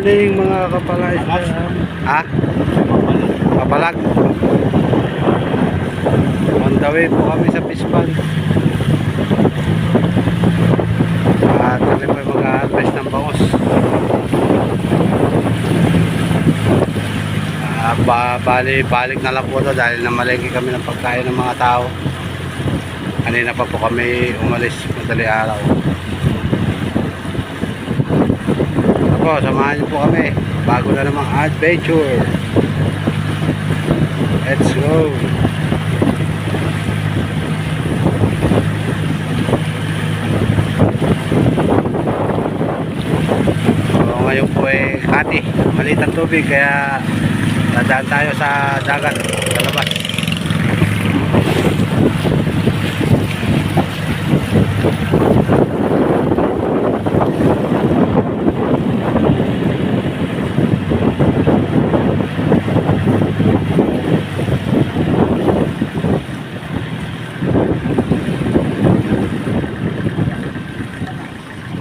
morning mga kapalaisdan. Ha? Kapalag. On the way po kami sa Pispan. At kami po mag-harvest ng bangos. Balik na lang po ito dahil namalengke kami ng pagkain ng mga tao. Kanina pa po kami umalis madali araw. Po, samahan niyo po kami. Bago na namang adventure. Let's go. So, ngayon po eh Kati, maliit ang tubig kaya dadaan tayo sa dagat sa labas.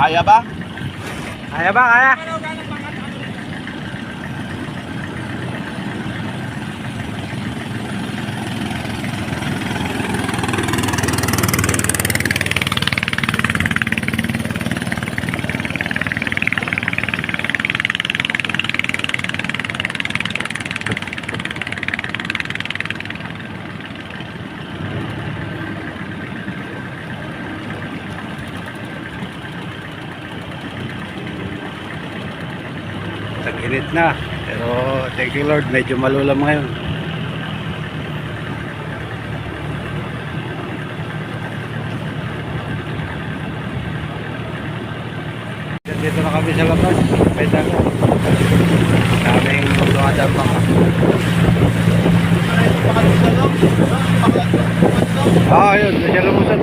Kaya ba? Kaya ba? Kaya? Tag-init na, pero thank you Lord, medyo malulam ngayon. Dito na kami sa labas, may dagat. Daming mga baka. Yun, siya lumusan.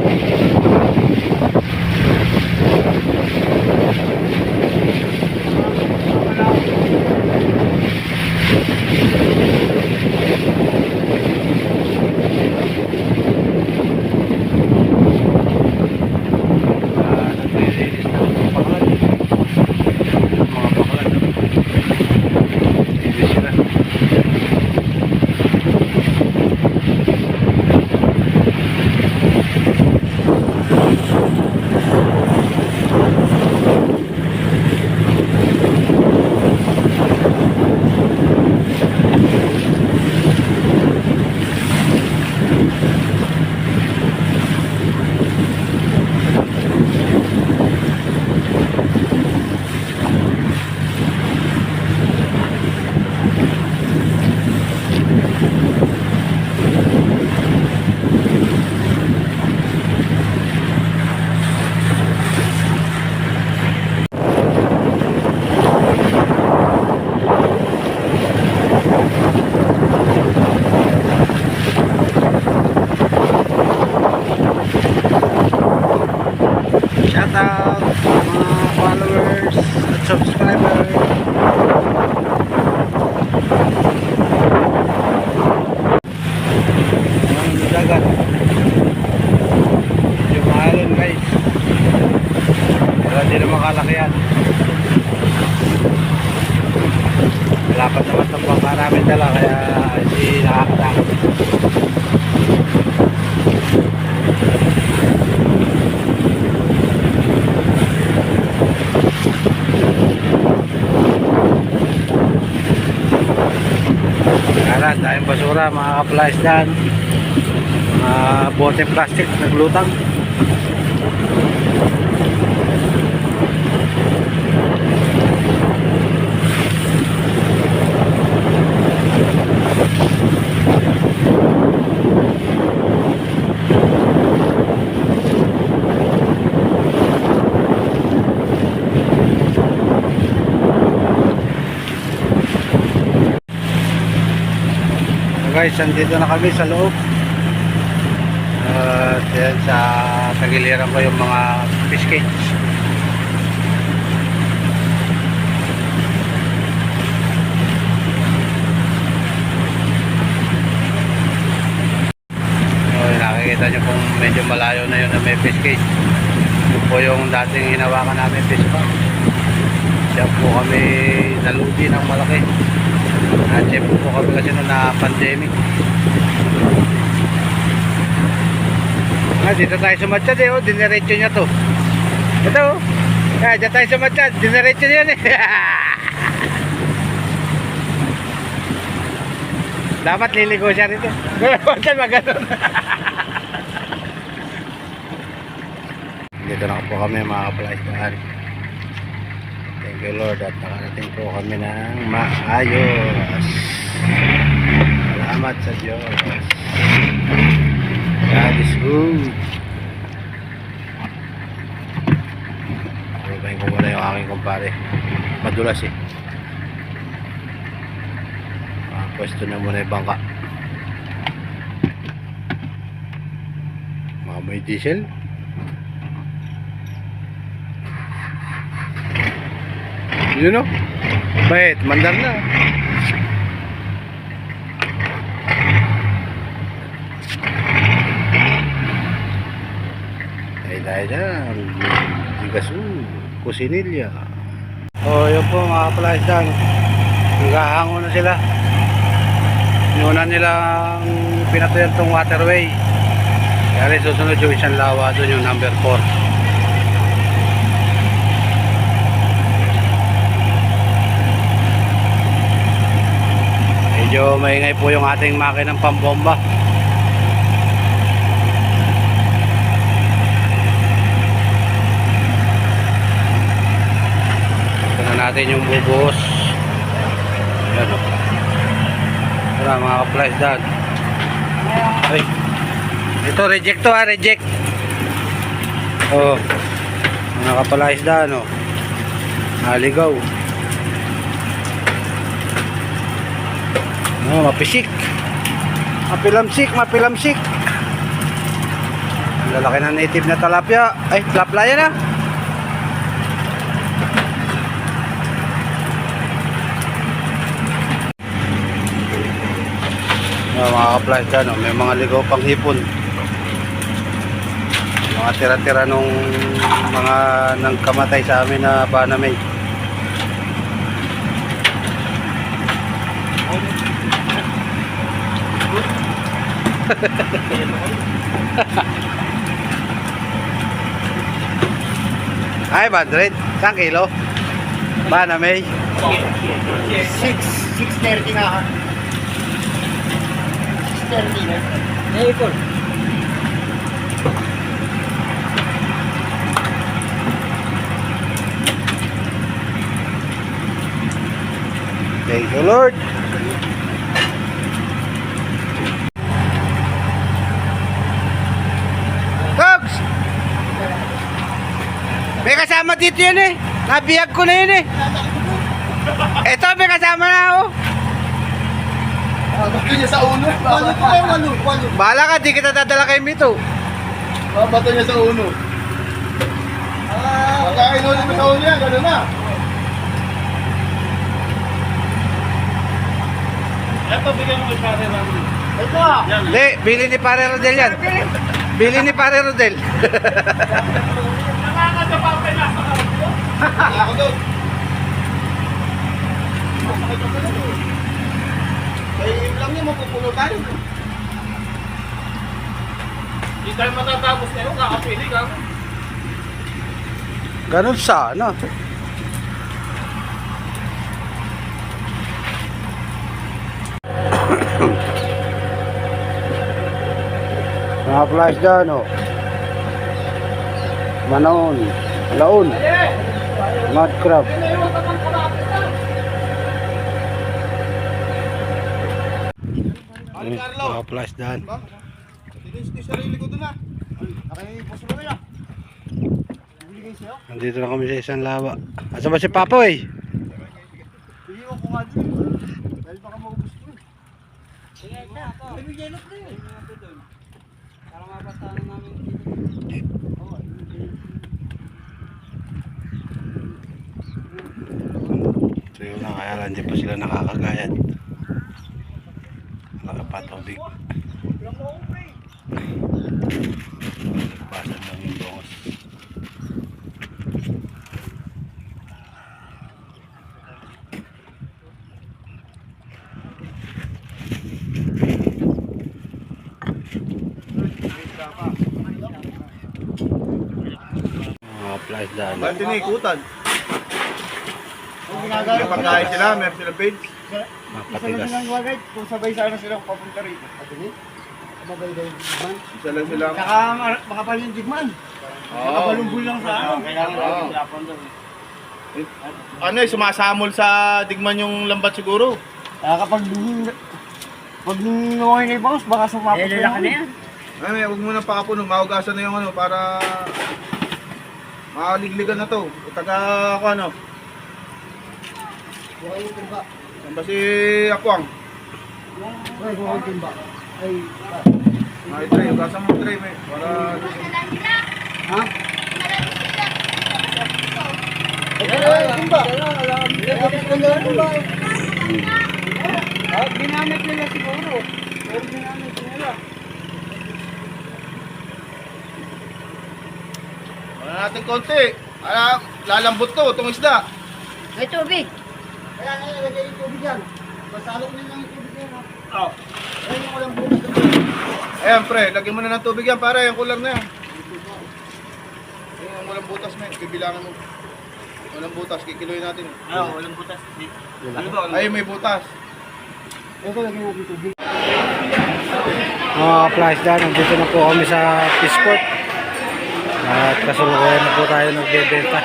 Shout out mga followers at subscribers. Ang dagat. Yung mahalon guys. Pero hindi naman kalaki yan. Malapat naman itong bangka namin dala kaya hindi nakakatakot. Dahil basura mga kapalaisdan, mga bote plastic naglutang. Guys, andito na kami sa loob. Yan sa tagiliran ko yung mga fish cage. Nakikita nyo kung medyo malayo na yun na may fish cage. Ito po yung dating hinawakan namin fish pond. Diyan po kami naludi ng malaki. Na-check po kami kasi noon na pandemic. Dito tayo sumatsyad eh, oh, diniretso niya to. Ito oh. Diyan tayo sumatsyad, diniretso niya yan eh. Dapat liligo siya rito. Huwag maganon. Dito na po kami mga kapalaisdahan. Thank you Lord at nakarating po kami ng maayos. Salamat sa Diyos. God is good. Rubayin ko muna yung aking kumpare. Madulas eh. Pwesto na muna yung bangka. Mga may diesel. Yun o. Bait, mandar na. Tayo dyan. Igasu. Kusinilya. O yun po mga kapalaisdan. Naghahango na sila. Inunan nilang pinatuyan tong waterway. Kaya rin susunod yung isang lawa doon, yung number 4. Medyo maingay po yung ating makinang pambomba. Ito na natin yung bubuhos. Ayan o. Tara mga kapalaisdan. Ay. Ito reject to ha, reject. Oh. Mga kapalaisdan oh. Naligaw. Oh, mapisik. Mapilamsik, mapilamsik. Ang lalaki ng native na talapia. Ay, talaplaya na. Mga kaplas dyan, no? May mga ligaw pang hipon, mga tira-tira nung mga nang kamatay sa amin na banamay. Ay, 100 isang kilo banamay. 6.30 na ako. 6.30 na. Naipon. Thank you Lord. Cogs! May kasama dito yun eh. Nabiyag ko na yun eh. Eto may kasama na ako. Bato niya sa uno. Walo. Bahala ka, di kita dadala kay Mito. Bato niya sa uno. Pagkain ulit mo sa uno yan, gano'n na. Ito, bigyan mo kay Pare Rodel. Ito! Hindi, bili ni Pare Rodel yan. Bili ni Pare Rodel. Nakakadapa pa na sa karap ko. Ako doon. Kaya lang niya mapupuno tayo. Hindi tayo matatapos ngayon, kakapili ka. Ganun sana. Mga flash dyan o. Manaon. Laon. Mud crab. Mga flash dyan. Tinis sarili ko doon na. Nakaiposo mo na. Nandito na kami sa isang lawa. Asa ba si Papa eh? Hindi ko nga din. Dahil baka maubos ko. May bigyanot na yun. Para mabasahan namin dito. So yun lang, kaya lang hindi pa sila nakakagayat. Nakapatubig. Nagpasan lang yung bongos. palaisdaan. Ba't tinikutan? Kung ginagawa May pagkain sila, meron sila page. Isa na Mapatigas. silang wagay, kung sabay sana silang papunta rito. Mabay daw yung digman. Isa lang sila. Saka makapal yung digman. Nakabalumbol lang sa ano. Oo. Ano eh, sumasamol sa digman yung lambat siguro. Kapag pag naway na ibang, baka sumapot na yan. Ay, huwag mo nang pakapuno, maugasan na yung ano para makaligligan na to. Taga ako ano. Saan ba si Akwang? Ay, kung ako timba. Ay, Ay, Dre, ugasan mo Dre, may. Para... ha? Ay, timba. Ginamit nila siguro. Pero ginamit nila. Wala natin konti. Lalambot to, itong isda. May tubig. Kaya nga nilagay yung tubig yan. Masalok nila yung tubig yan. Oo. Ayun yung walang bukas. Ayan pre, lagyan mo na ng tubig yan para yung kulang na yan. Yung walang butas mo, bibilangan mo. Walang butas, kikiluin natin. Walang butas. Ano ba? Ay, may butas. Ito lagyan natin tubig. Mga palaisdaan, nandito na po kami sa Peaceport. At kasalukuyan na po tayo nagbebenta.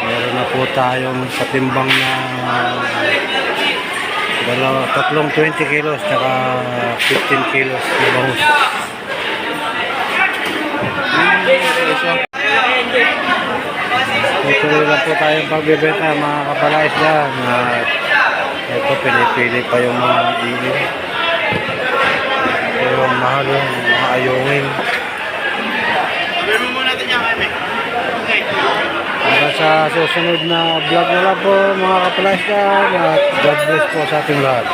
Meron na po tayong patimbang na tatlong 20 kilos tsaka 15 kilos na bangus. Tuloy lang po tayong pagbebenta mga kapalaisdaan. At ito pinipili pa yung mga iin. Ito yung mahal yung mga ayungin. Sabihin mo muna natin yan, Jaime. Okay. Hanggang sa susunod na vlog na lang po mga kapalaisdaan. At God bless po sa ating lahat.